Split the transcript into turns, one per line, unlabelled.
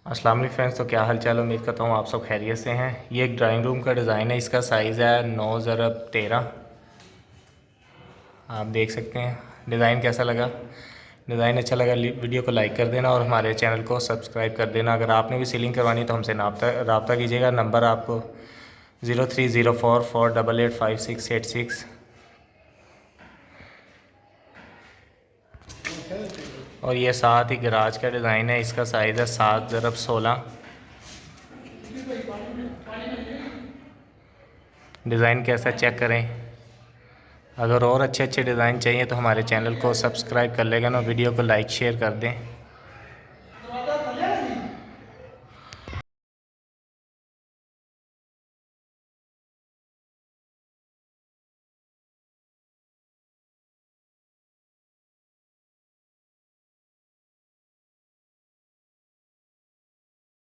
अस्सलाम वालेकुम फ्रेंड्स, तो क्या हाल चाल। उम्मीद करता हूँ आप सब खैरियत से हैं। ये एक ड्राइंग रूम का डिज़ाइन है। इसका साइज़ है 9x13। आप देख सकते हैं डिज़ाइन कैसा लगा। डिज़ाइन अच्छा लगा वीडियो को लाइक कर देना और हमारे चैनल को सब्सक्राइब कर देना। अगर आपने भी सीलिंग करवानी तो हमसे रब्ता कीजिएगा। नंबर आपको 0304488586 और ये साथ ही गराज का डिज़ाइन है। इसका साइज़ है 7x16। डिज़ाइन कैसा चेक करें। अगर और अच्छे अच्छे डिज़ाइन चाहिए तो हमारे चैनल को सब्सक्राइब कर लेगा ना, वीडियो को लाइक शेयर कर दें।